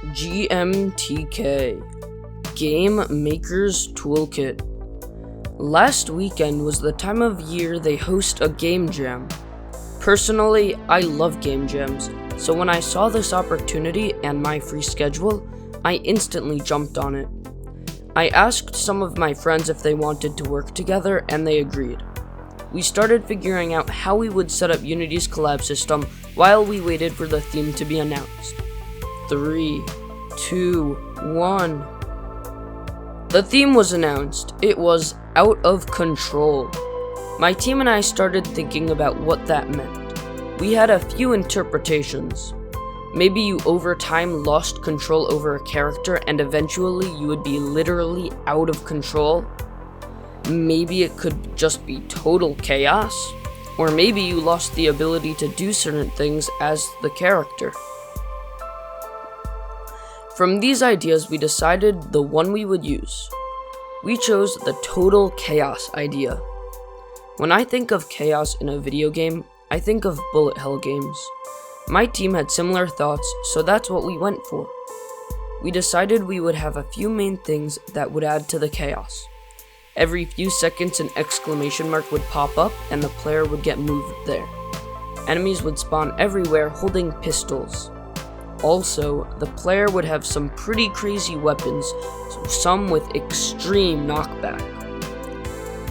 GMTK, Game Maker's Toolkit. Last weekend was the time of year they host a game jam. Personally, I love game jams, so when I saw this opportunity and my free schedule, I instantly jumped on it. I asked some of my friends if they wanted to work together, and they agreed. We started figuring out how we would set up Unity's collab system while we waited for the theme to be announced. 3, 2, 1. The theme was announced. It was out of control. My team and I started thinking about what that meant. We had a few interpretations. Maybe you over time lost control over a character and eventually you would be literally out of control. Maybe it could just be total chaos. Or maybe you lost the ability to do certain things as the character. From these ideas, we decided the one we would use. We chose the total chaos idea. When I think of chaos in a video game, I think of bullet hell games. My team had similar thoughts, so that's what we went for. We decided we would have a few main things that would add to the chaos. Every few seconds an exclamation mark would pop up and the player would get moved there. Enemies would spawn everywhere holding pistols. Also, the player would have some pretty crazy weapons, some with extreme knockback.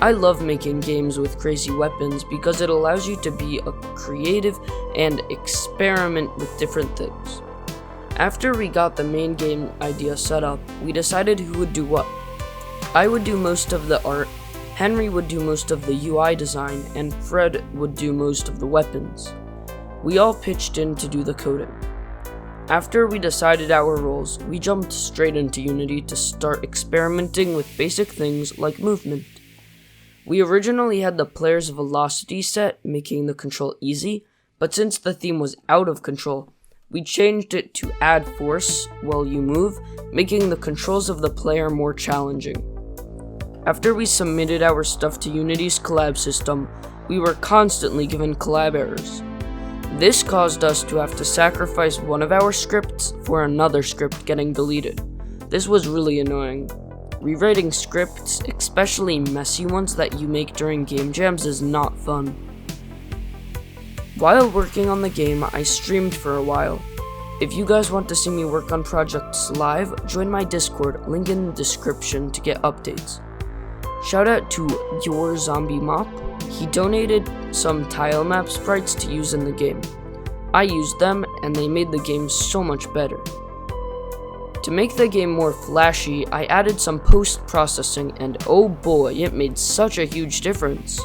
I love making games with crazy weapons because it allows you to be creative and experiment with different things. After we got the main game idea set up, we decided who would do what. I would do most of the art, Henry would do most of the UI design, and Fred would do most of the weapons. We all pitched in to do the coding. After we decided our roles, we jumped straight into Unity to start experimenting with basic things like movement. We originally had the player's velocity set, making the control easy, but since the theme was out of control, we changed it to add force while you move, making the controls of the player more challenging. After we submitted our stuff to Unity's collab system, we were constantly given collab errors. This caused us to have to sacrifice one of our scripts for another script getting deleted. This was really annoying. Rewriting scripts, especially messy ones that you make during game jams, is not fun. While working on the game, I streamed for a while. If you guys want to see me work on projects live, join my Discord, link in the description to get updates. Shout out to Your Zombie Mop. He donated some tile map sprites to use in the game. I used them and they made the game so much better. To make the game more flashy, I added some post-processing and oh boy, it made such a huge difference.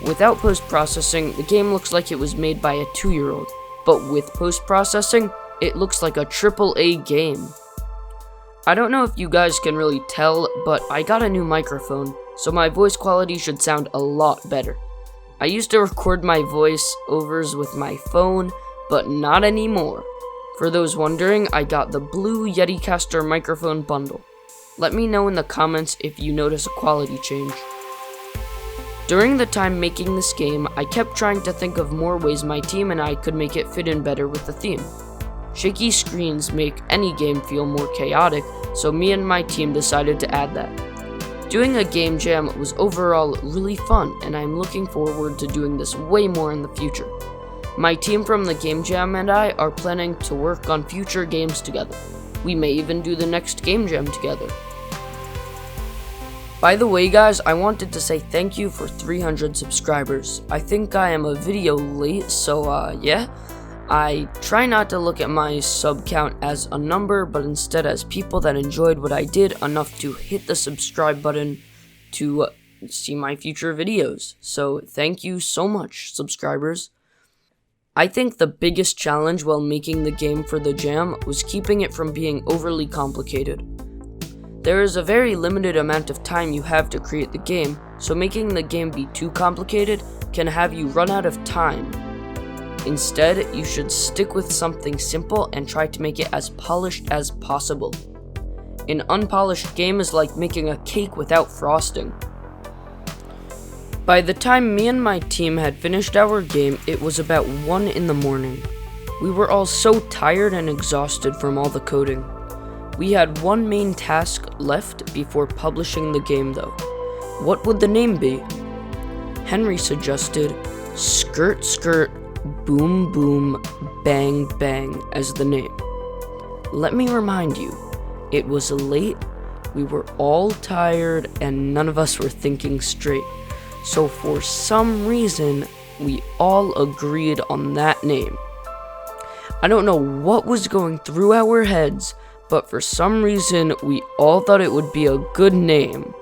Without post-processing, the game looks like it was made by a 2-year-old, but with post-processing, it looks like a AAA game. I don't know if you guys can really tell, but I got a new microphone, so my voice quality should sound a lot better. I used to record my voice overs with my phone, but not anymore. For those wondering, I got the blue Yeticaster microphone bundle. Let me know in the comments if you notice a quality change. During the time making this game, I kept trying to think of more ways my team and I could make it fit in better with the theme. Shaky screens make any game feel more chaotic, so me and my team decided to add that. Doing a game jam was overall really fun, and I'm looking forward to doing this way more in the future. My team from the game jam and I are planning to work on future games together. We may even do the next game jam together. By the way guys, I wanted to say thank you for 300 subscribers. I think I am a video late, so yeah. I try not to look at my sub count as a number, but instead as people that enjoyed what I did enough to hit the subscribe button to see my future videos. So thank you so much, subscribers. I think the biggest challenge while making the game for the jam was keeping it from being overly complicated. There is a very limited amount of time you have to create the game, so making the game be too complicated can have you run out of time. Instead, you should stick with something simple and try to make it as polished as possible. An unpolished game is like making a cake without frosting. By the time me and my team had finished our game, it was about 1 in the morning. We were all so tired and exhausted from all the coding. We had one main task left before publishing the game though. What would the name be? Henry suggested Skirt Skirt Boom Boom Bang Bang as the name. Let me remind you, it was late, we were all tired, and none of us were thinking straight. So for some reason, we all agreed on that name. I don't know what was going through our heads, but for some reason, we all thought it would be a good name.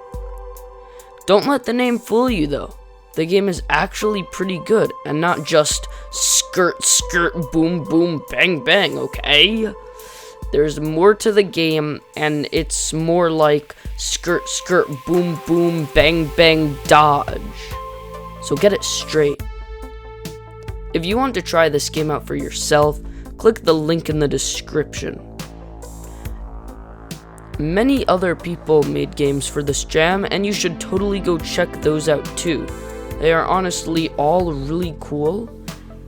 Don't let the name fool you though. The game is actually pretty good, and not just skirt skirt boom boom bang bang, okay? There's more to the game, and it's more like skirt skirt boom boom bang bang dodge. So get it straight. If you want to try this game out for yourself, click the link in the description. Many other people made games for this jam, and you should totally go check those out too. They are honestly all really cool,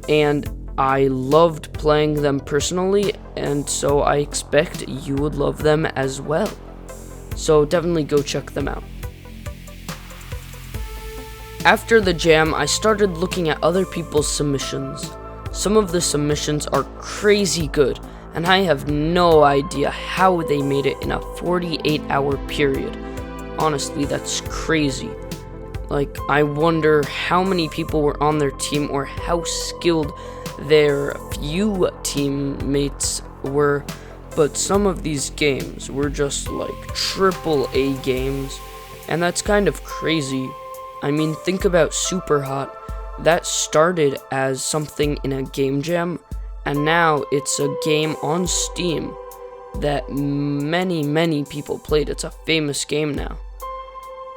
and I loved playing them personally, and so I expect you would love them as well. So definitely go check them out. After the jam, I started looking at other people's submissions. Some of the submissions are crazy good, and I have no idea how they made it in a 48-hour period. Honestly, that's crazy. Like, I wonder how many people were on their team or how skilled their few teammates were, but some of these games were just like AAA games, and that's kind of crazy. I mean, think about Super Hot. That started as something in a game jam, and now it's a game on Steam that many people played. It's a famous game now.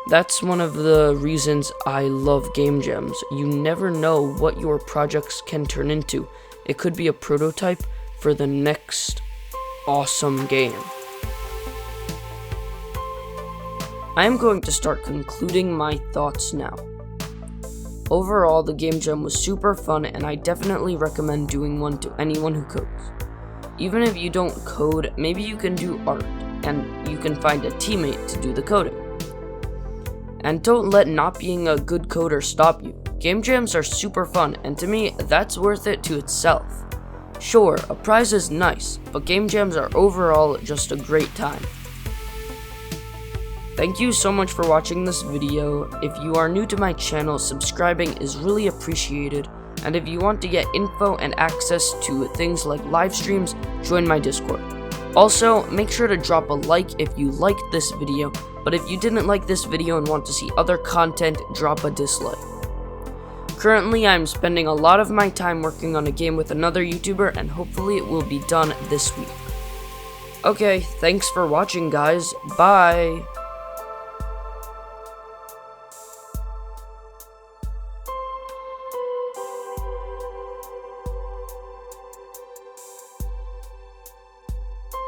That's one of the reasons I love game jams. You never know what your projects can turn into. It could be a prototype for the next awesome game. I am going to start concluding my thoughts now. Overall, the game jam was super fun, and I definitely recommend doing one to anyone who codes. Even if you don't code, maybe you can do art, and you can find a teammate to do the coding. And don't let not being a good coder stop you. Game jams are super fun, and to me, that's worth it to itself. Sure, a prize is nice, but game jams are overall just a great time. Thank you so much for watching this video. If you are new to my channel, subscribing is really appreciated. And if you want to get info and access to things like live streams, join my Discord. Also, make sure to drop a like if you liked this video, but if you didn't like this video and want to see other content, drop a dislike. Currently, I'm spending a lot of my time working on a game with another YouTuber, and hopefully it will be done this week. Okay, thanks for watching guys, bye!